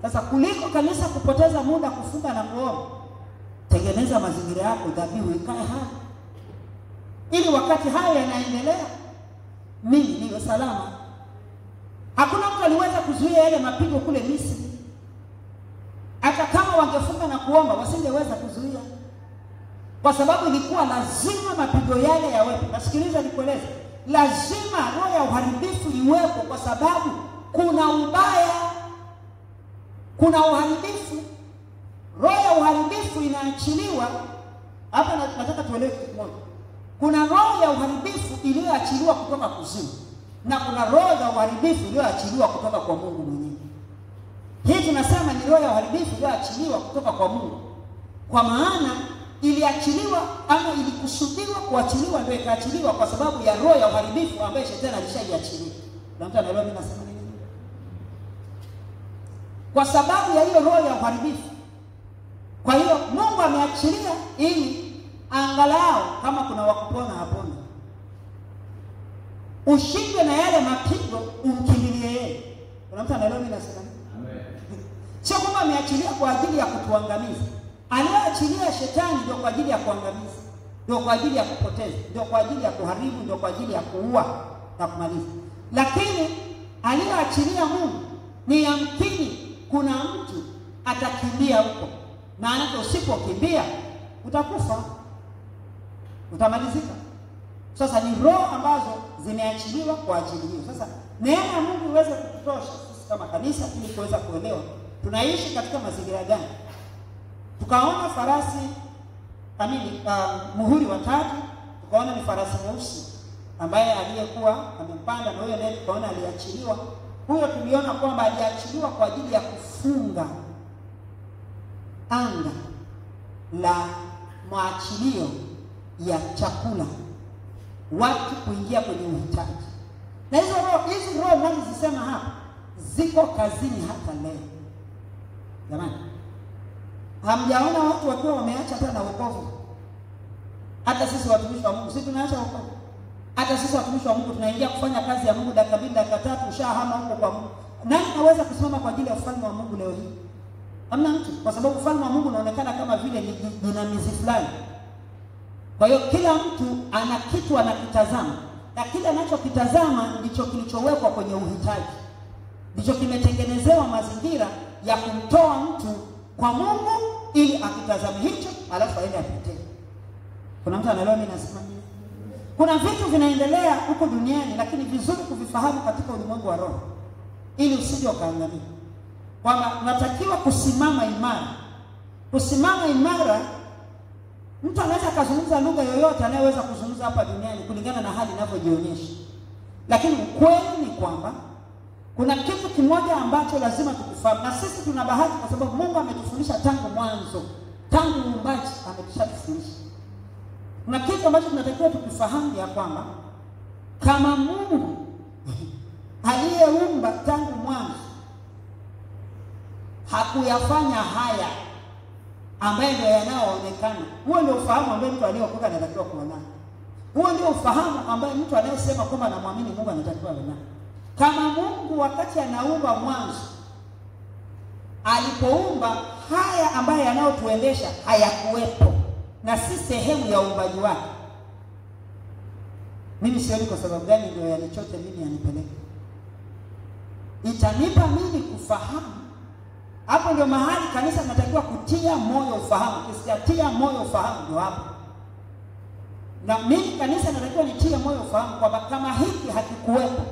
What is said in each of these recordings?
Sasa kuliko kanisa kupoteza muda kufunga na kuomba, tengeneza mazingira yako dhabihu ikae hai, ili wakati hayo yanaendelea mimi niwe salama. Hakuna mtu aliweza kuzuia yale mapigo kule Misri. Hata kama wangefunga na kuomba wasingeweza kuzuia, kwa sababu ilikuwa lazima mapigo yale yawepo. Nasikiliza nikueleze, lazima roho ya uharibifu iwepo, kwa sababu kuna ubaya, kuna uharibifu. Roho ya uharibifu inaachiliwa hapa. Nataka tuelewe kitu kimoja. Kuna roho ya uharibifu iliyoachiliwa kutoka kuzimu, na kuna roho ya uharibifu iliyoachiliwa kutoka kwa Mungu mwenyewe. Hii tunasema ni roho ya uharibifu iliyoachiliwa kutoka kwa Mungu, kwa maana iliachiliwa ama ilikusudiwa kuachiliwa, ndio ikaachiliwa kwa sababu ya roho ya uharibifu ambayo shetani alishaiachilia. Na mtu anaelewa mimi nasema nini? Kwa sababu ya hiyo roho ya uharibifu, kwa hiyo Mungu ameachilia ili angalau kama kuna wakupona hapona, ushinde na yale mapigo, umkimbilie yeye. Kuna mtu anaelewa mimi nasema nini? Amen. Sio kwamba ameachilia kwa ajili ya kutuangamiza. Aliyoachilia shetani ndio kwa ajili ya kuangamiza, ndio kwa ajili ya kupoteza, ndio kwa ajili ya kuharibu, ndio kwa ajili ya kuua na kumaliza. Lakini aliyoachilia Mungu ni yamkini kuna mtu atakimbia huko, maana usipokimbia utakufa, utamalizika. Sasa ni roho ambazo zimeachiliwa kwa ajili hiyo. Sasa neema ya Mungu iweze kututosha sisi kama kanisa ili kuweza kuelewa tunaishi katika mazingira gani. Tukaona farasi muhuri wa tatu, tukaona ni farasi mweusi ambaye aliyekuwa amempanda, na huyo naye tukaona aliachiliwa. Huyo tuliona kwamba aliachiliwa kwa ajili ya kufunga anga la maachilio ya chakula, watu kuingia kwenye uhitaji. Na hizi roho ninazosema hapa ziko kazini hata leo. Jamani, hamjaona watu wakiwa wameacha hata na wokovu? Hata sisi watumishi wa Mungu, sisi tunaacha wokovu. Hata sisi watumishi wa Mungu tunaingia kufanya kazi ya Mungu dakika 2 dakika 3 ushahama huko kwa Mungu. Nani anaweza kusimama kwa ajili ya ufalme wa Mungu leo hii? Hamna mtu, kwa sababu ufalme wa Mungu unaonekana kama vile ni jinamizi fulani. Kwa hiyo kila mtu ana kitu anakitazama, na kile anachokitazama ndicho kilichowekwa kwenye uhitaji, ndicho kimetengenezewa mazingira ya kumtoa mtu kwa Mungu ili akitazame hicho alafu aende apite. Kuna mtu anaelewa mimi nasema nini? Kuna vitu vinaendelea huko duniani, lakini vizuri kuvifahamu katika ulimwengu wa roho ili usije ukaangamia. Kwamba unatakiwa kusimama imara. Kusimama imara, mtu anaweza kuzungumza lugha yoyote anayeweza kuzungumza hapa duniani kulingana na hali inavyojionyesha. Lakini ukweli ni kwamba kuna kitu kimoja ambacho lazima tukifahamu, na sisi tuna bahati kwa sababu Mungu ametufundisha tangu mwanzo, tangu uumbaji ametufundisha. Kuna kitu ambacho tunatakiwa tukifahamu, ya kwamba kama Mungu aliyeumba tangu mwanzo hakuyafanya haya ambaye ndio yanayoonekana, huo ndio ufahamu ambao mtu aliyeokoka anatakiwa kuona. Huo ndio ufahamu ambao mtu anayesema kwamba anamwamini Mungu anatakiwa kuona. Kama Mungu wakati anaumba mwanzo, alipoumba haya ambayo yanayotuendesha hayakuwepo, na si sehemu ya uumbaji wake, mimi sioni kwa sababu gani ndio yanichote mimi yanipeleke. Itanipa mimi kufahamu. Hapo ndio mahali kanisa linatakiwa kutia moyo ufahamu. Kisiatia moyo ufahamu ndio hapo. Na mimi kanisa linatakiwa nitie moyo ufahamu kwamba kama hiki hakikuwepo,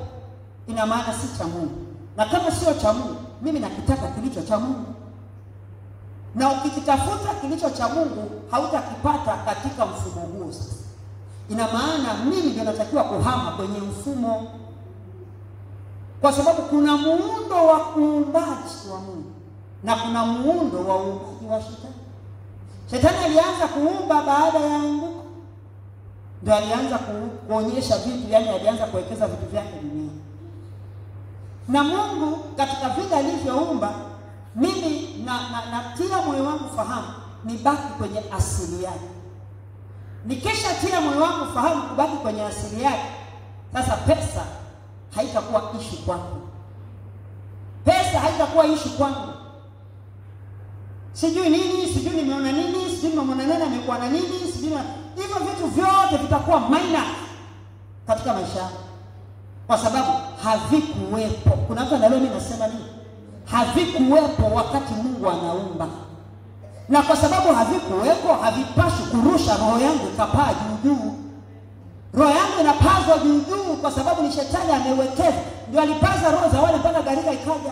ina maana si cha Mungu. Na kama sio cha Mungu, mimi nakitaka kilicho cha Mungu. Na ukikitafuta kilicho cha Mungu, hautakipata katika mfumo huo. Sasa ina maana mimi ndio natakiwa kuhama kwenye mfumo, kwa sababu kuna muundo wa uumbaji wa Mungu na kuna muundo wa uumbaji wa shetani. Shetani alianza kuumba baada ya anguko, ndio alianza kuonyesha vitu, yani alianza kuwekeza vitu vyake duniani. Na Mungu katika vile alivyoumba, mimi natia moyo wangu fahamu nibaki kwenye asili yake. Nikisha tia moyo wangu fahamu kubaki kwenye asili yake, sasa pesa haitakuwa issue kwangu. Pesa haitakuwa issue kwangu. sijui nini, sijui nimeona nini, sijui nimeona nani amekuwa na nini, sijui hivyo vitu vyote vitakuwa minor katika maisha yako, kwa sababu havikuwepo. Kuna mtu leo mimi nasema nini? Havikuwepo wakati Mungu anaumba. Na kwa sababu havikuwepo, havipashi kurusha roho yangu ikapaa juu juu. Roho yangu inapazwa juu juu kwa sababu ni shetani amewekeza. Ndio alipaza roho za wale mpaka gharika ikaja.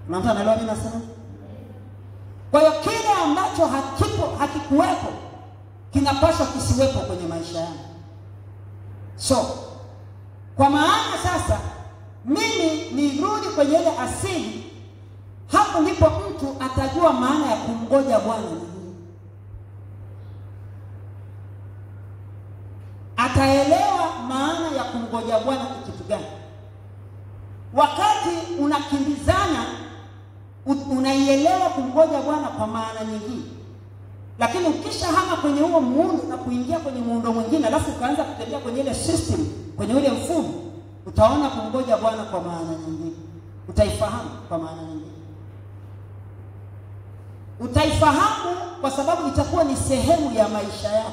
Na mtu anaelewa mimi nasema? Kwa hiyo kile ambacho hakikuwepo kinapaswa kisiwepo kwenye maisha yangu. So, kwa maana sasa mimi nirudi kwenye ile asili, hapo ndipo mtu atajua maana ya kumngoja Bwana ni nini. Ataelewa maana ya kumngoja Bwana ni kitu gani. Wakati unakimbizana unaielewa kumngoja Bwana kwa maana nyingine. Lakini ukisha hama kwenye huo muundo na kuingia kwenye muundo mwingine, alafu ukaanza kutembea kwenye ile system, kwenye ule mfumo, utaona kumngoja Bwana kwa maana nyingine. Utaifahamu kwa maana nyingine. Utaifahamu kwa sababu itakuwa ni sehemu ya maisha yako.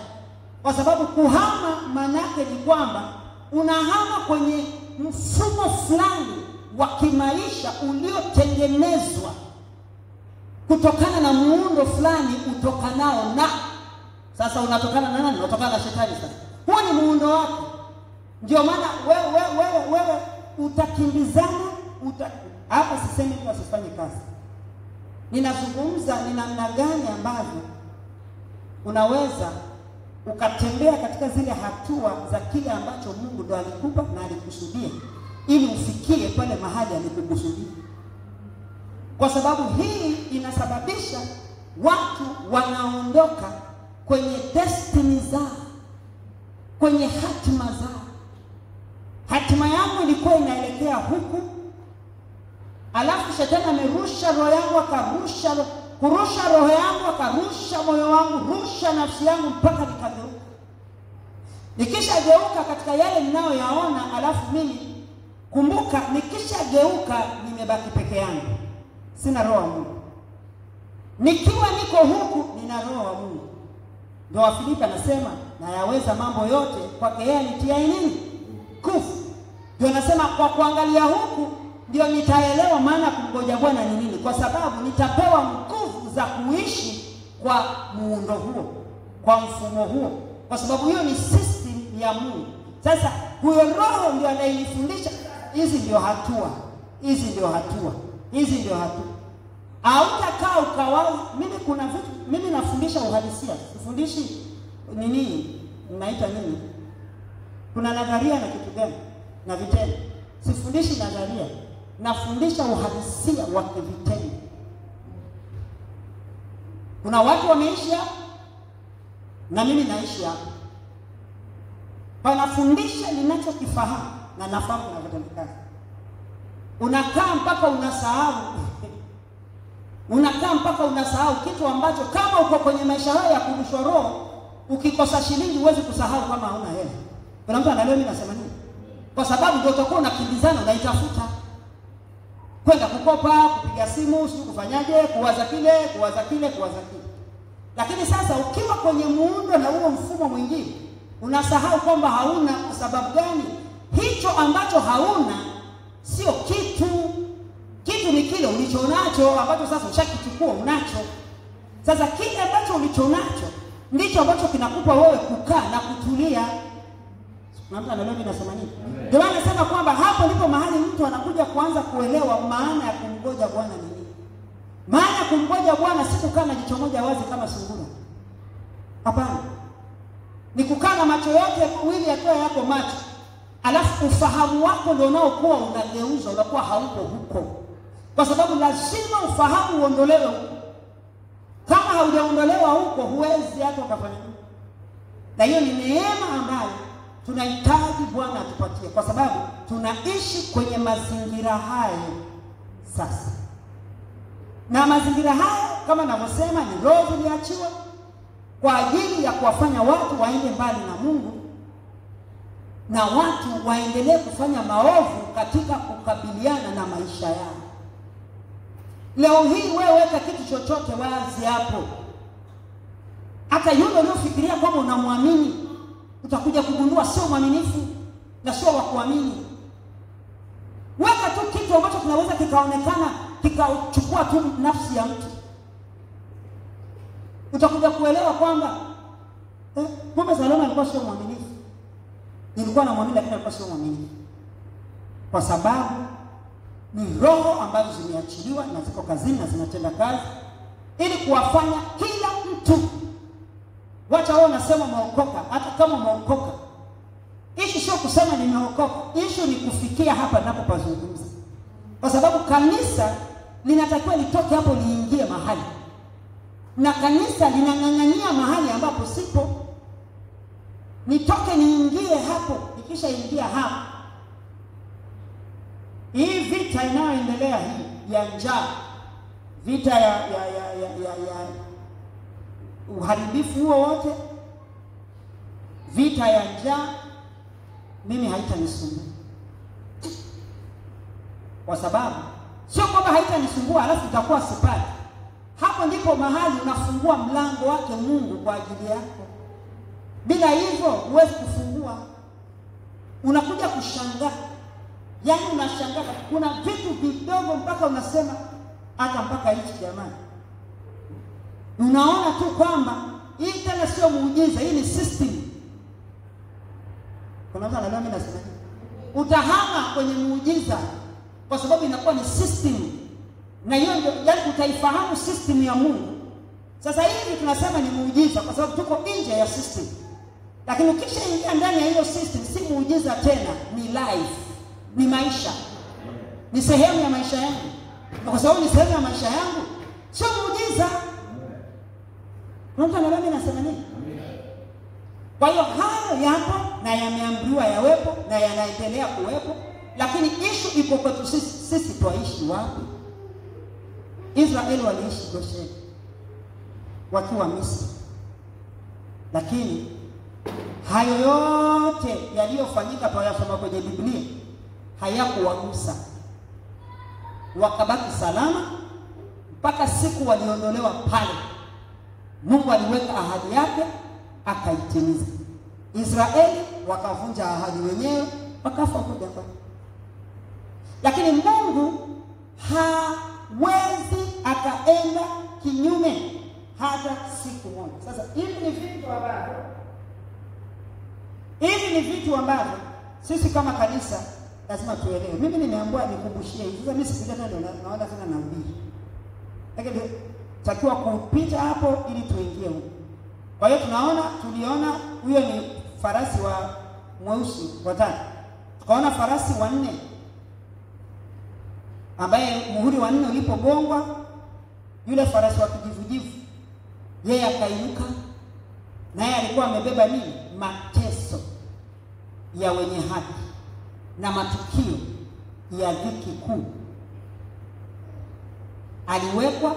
Kwa sababu kuhama maana yake ni kwamba unahama kwenye mfumo fulani wa kimaisha uliotengenezwa kutokana na muundo fulani utokanao na. Sasa unatokana na nani? Unatokana na shetani sasa. Huo ni muundo wako. Ndio maana wewe utakimbizana, hapa sisemi tu asifanye kazi. Ninazungumza ni namna gani ambavyo unaweza ukatembea katika zile hatua za kile ambacho Mungu ndo alikupa na alikusudia ili ufikie pale mahali alikukusudia. Kwa sababu hii inasababisha watu wanaondoka kwenye destiny zao, kwenye hatima zao. Hatima yangu ilikuwa inaelekea huku, alafu shetani amerusha roho yangu, kurusha roho yangu, akarusha moyo wangu, rusha nafsi yangu mpaka nikageuka. Nikishageuka katika yale ninayoyaona, alafu mimi kumbuka, nikishageuka nimebaki peke yangu. Sina roho wa Mungu. Nikiwa niko huku nina roho wa Mungu. Ndio Wafilipi anasema na yaweza mambo yote kwake yeye anitiaye nini? Nguvu. Ndio anasema kwa kuangalia huku ndio nitaelewa maana kumngoja Bwana ni nini, kwa sababu nitapewa nguvu za kuishi kwa muundo huo, kwa mfumo huo, kwa sababu hiyo ni system ya Mungu. Sasa huyo roho ndio anayenifundisha hizi ndio hatua. Hizi ndio hatua. Hizi ndio hatua. Hautakaa ukawaza kuna vitu mimi nafundisha uhalisia. Sifundishi nini? Naita nini? Kuna nadharia na kitu gani? Na vitendo. Sifundishi nadharia. Nafundisha uhalisia wa vitendo. Kuna watu wameishi hapa na mimi naishi hapa. Panafundisha ninachokifahamu na nafahamu na vitendo. Unakaa mpaka unasahau. Unakaa mpaka unasahau kitu ambacho kama uko kwenye maisha haya ya kurushwa roho, ukikosa shilingi huwezi kusahau kama hauna hela. Kuna mtu anaelewa mimi nasema nini? Kwa sababu ndio utakuwa unakimbizana unaitafuta. Kwenda kukopa, kupiga simu, sio kufanyaje, kuwaza kile. Lakini sasa ukiwa kwenye muundo na huo mfumo mwingine, unasahau kwamba hauna. Kwa sababu gani? Hicho ambacho hauna sio kitu. Kitu ni kile ulichonacho ambacho sasa ushakichukua unacho. Sasa kile ambacho ulichonacho ndicho ambacho kinakupa wewe kukaa na kutulia. Na mtu anaelewa mimi nasema nini? Ndio maana nasema kwamba hapo ndipo mahali mtu anakuja kuanza kuelewa maana ya kumngoja Bwana ni nini. Maana ya kumngoja Bwana si kukaa na jicho moja wazi kama sungura. Hapana. Ni kukaa na macho yote mawili yakiwa yako macho. Alafu ufahamu wako ndio unaokuwa unageuzwa, unakuwa haupo huko. Kwa sababu lazima ufahamu uondolewe huko. Kama haujaondolewa huko huwezi hata ukafanya nini. Na hiyo ni neema ambayo tunahitaji Bwana atupatie, kwa sababu tunaishi kwenye mazingira hayo sasa. Na mazingira haya kama ninavyosema ni roho ziliachiwa kwa ajili ya kuwafanya watu waende mbali na Mungu, na watu waendelee kufanya maovu katika kukabiliana na maisha yao. Leo hii wewe weka kitu chochote wazi hapo, hata yule unayofikiria kwamba unamwamini utakuja kugundua sio mwaminifu na sio wa kuamini. Weka tu kitu ambacho kinaweza kikaonekana kikachukua tu nafsi ya mtu, utakuja kuelewa kwamba kumbe Salome alikuwa sio mwaminifu. Nilikuwa namwamini lakini alikuwa sio mwaminifu, kwa sababu ni roho ambazo zimeachiliwa na ziko kazini na zinatenda kazi ili kuwafanya kila mtu. Wacha wao nasema umeokoka, hata kama umeokoka, issue sio kusema nimeokoka, issue ni kufikia hapa ninapopazungumza, kwa sababu kanisa linatakiwa litoke hapo liingie mahali, na kanisa linang'ang'ania mahali ambapo sipo. Nitoke niingie hapo, nikisha ingia hapo, hii vita inayoendelea hii ya njaa, vita ya uharibifu huo wote, vita ya njaa, mimi haitanisumbua, kwa sababu sio kwamba haitanisumbua alafu itakuwa sipati. Hapo ndipo mahali unafungua mlango wake Mungu kwa ajili yako. Bila hivyo huwezi kufungua. Unakuja kushangaa, yaani unashangaa, kuna vitu vidogo mpaka unasema hata mpaka hichi jamani. Unaona tu kwamba hii tena sio muujiza, hii ni system. Kuna mtu anadhani mimi nasema utahama kwenye muujiza kwa sababu inakuwa ni system, na hiyo ndio yaani utaifahamu system ya Mungu. Sasa hivi tunasema ni muujiza kwa sababu tuko nje ya system, lakini ukishaingia ndani ya hiyo system si muujiza tena, ni life, ni maisha, ni sehemu ya maisha yangu. Kwa sababu ni sehemu ya maisha yangu, sio muujiza. Mtu anadhani nasema nini? Kwa hiyo hayo yapo na yameamriwa yawepo na yanaendelea kuwepo, lakini issue iko kwetu sisi tuishi wapi? Israeli waliishi Gosheni wakiwa Misri, lakini hayo yote yaliyofanyika tunayosoma kwenye Biblia hayakuwagusa, wakabaki salama mpaka siku waliondolewa pale. Mungu aliweka ahadi yake akaitimiza. Israeli wakavunja ahadi wenyewe, wakafa kuja kwa. Lakini Mungu hawezi akaenda kinyume hata siku moja. Sasa hivi ni vitu ambavyo sisi kama kanisa lazima tuelewe. Mimi nimeambiwa nikumbushie hivi. Sasa mimi sikujana ndio naona tena nabii. Lakini takiwa kupita hapo ili tuingie huko. Kwa hiyo tuliona huyo ni farasi wa mweusi watatu. Tukaona farasi wanne ambaye muhuri wa 4 ulipogongwa, yule farasi wa kijivujivu yeye akainuka, naye alikuwa amebeba nini? Mateso ya wenye haki na matukio ya dhiki kuu. Aliwekwa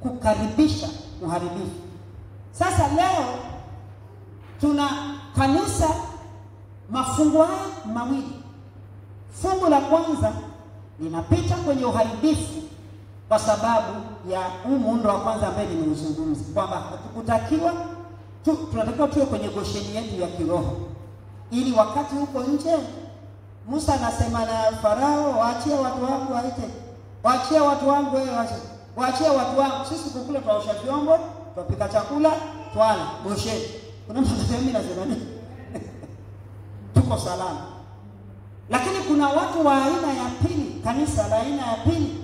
kukaribisha uharibifu. Sasa leo tuna kanisa mafungu haya mawili. Fungu la kwanza linapita kwenye uharibifu kwa sababu ya muundo wa kwanza ambaye nimeuzungumza, kwamba hatukutakiwa tunatakiwa tuwe kwenye Gosheni yetu ya kiroho, ili wakati huko nje Musa anasema na Farao, waachie watu wangu waite, waachie watu wangu wewe waachie watu wangu, sisi kukula tuosha vyombo, tupika chakula, twala Gosheni. Kuna mtu anasema nini? Tuko salama. Lakini kuna watu wa aina ya pili, kanisa la aina ya pili.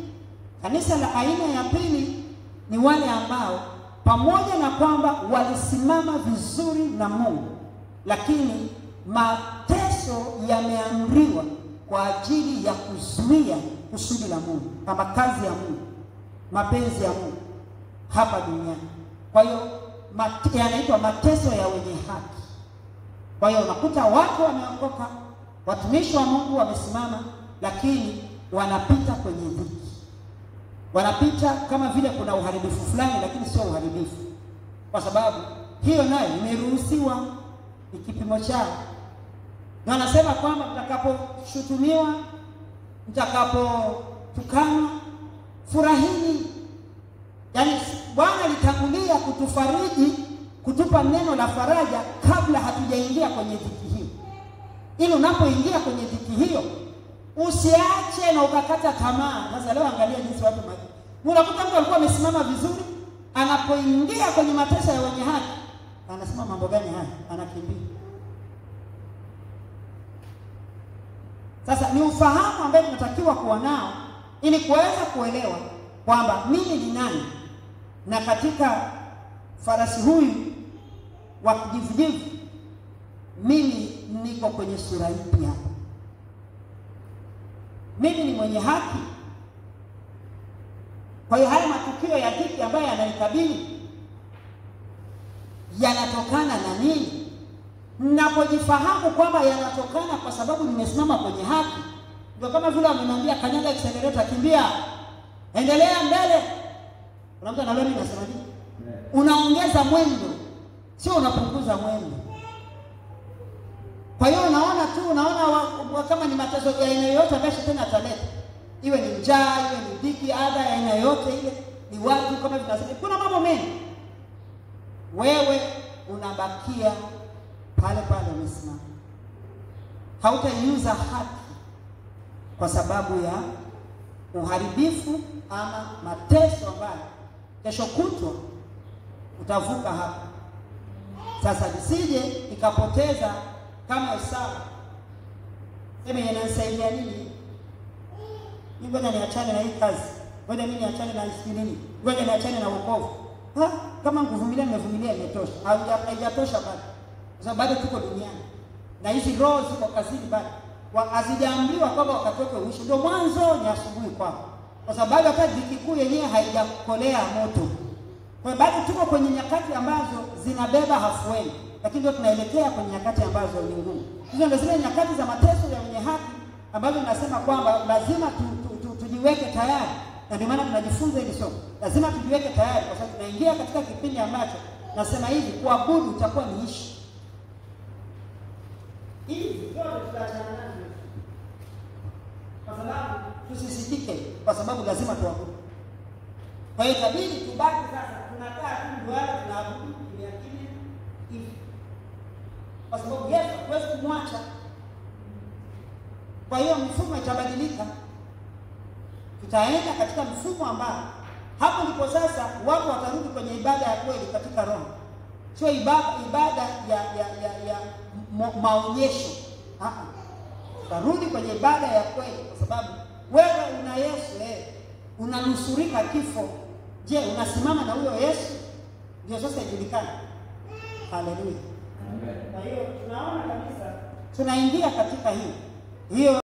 Kanisa la aina ya pili ni wale ambao pamoja na kwamba walisimama vizuri na Mungu, lakini mateso yameamriwa kwa ajili ya kuzuia kusudi la Mungu, kama kazi ya Mungu, mapenzi ya Mungu hapa duniani. Kwa hiyo yanaitwa mateso ya wenye haki. Kwa hiyo unakuta watu wameokoka, watumishi wa Mungu wamesimama, lakini wanapita kwenye dhiki. Wanapita kama vile kuna uharibifu fulani, lakini sio uharibifu, kwa sababu hiyo nayo imeruhusiwa, ni kipimo chao. Na anasema kwamba mtakaposhutumiwa, mtakapotukanwa, furahini. Yaani Bwana alitangulia kutufariji, kutupa neno la faraja kabla hatujaingia kwenye dhiki hiyo, ili unapoingia kwenye dhiki hiyo usiache na ukakata tamaa. Sasa leo angalia jinsi watu unakuta mtu alikuwa amesimama vizuri, anapoingia kwenye mateso ya wenye haki anasema mambo gani haya, anakimbia. Sasa ni ufahamu ambao tunatakiwa kuwa nao ili kuweza kuelewa kwamba mimi ni nani, na katika farasi huyu wa kijivujivu mimi niko kwenye sura ipi hapa? Mimi ni mwenye haki. Kwa hiyo haya matukio ya dhiki ambayo yananikabili yanatokana na nini? Ninapojifahamu kwamba yanatokana kwa sababu nimesimama kwenye haki, ndio kama vile wameniambia kanyaga accelerator, kimbia, endelea mbele. Kuna mtu analo mimi nasema nini? Unaongeza mwendo, sio unapunguza mwendo. Kwa hiyo unaona kama ni mateso ya aina yoyote ambayo shetani ataleta, iwe ni njaa, iwe ni dhiki, adha ya aina yoyote ile, ni watu kama tunasema, kuna mambo mengi, wewe unabakia pale pale umesimama. Hautaiuza haki kwa sababu ya uharibifu ama mateso ambayo kesho kutwa utavuka hapa. Sasa nisije ikapoteza kama Esau. Sema inanisaidia nini? Ngoja niachane na hii kazi. Ngoja mimi niachane na hii nini? Ngoja niachane na wokovu. Kama nguvumilia nimevumilia imetosha. Haijatosha bado. Kwa sababu bado tuko duniani. Na hizi roho ziko kazini bado. Hazijaambiwa kwamba wakatoke uishi. Ndio mwanzo ni asubuhi kwao. Kwa sababu hata dhiki kuu yenyewe haijakolea moto. Kwa hiyo bado tuko kwenye nyakati ambazo zinabeba hafueni. Lakini ndio tunaelekea kwenye nyakati ambazo ni ngumu. Hizo ndio zile nyakati za mateso ya wenye haki ambazo tunasema kwamba lazima tujiweke tayari. Na ndio maana tunajifunza hili somo. Lazima tujiweke tayari kwa sababu tunaingia katika kipindi ambacho nasema hivi, kuabudu itakuwa ni ishi. Hivi ndio tutachana nazo. Kwa sababu tusisitike, kwa sababu lazima tuabudu. Kwa hiyo itabidi tubaki sasa tunakaa tu duara tunaabudu kimya kimya hivi. Kwa sababu Yesu hawezi kumwacha. Kwa hiyo mfumo itabadilika. Tutaenda katika mfumo ambao hapo ndipo sasa watu watarudi kwenye ibada ya kweli katika roho. Sio ibada ya maonyesho. Tarudi kwenye ibada ya kweli kwa sababu wewe una Yesu, unanusurika kifo. Je, unasimama na huyo Yesu? Ndio sasa ijulikane. Haleluya. Amen. Kwa hiyo tunaona kabisa tunaingia katika hiyo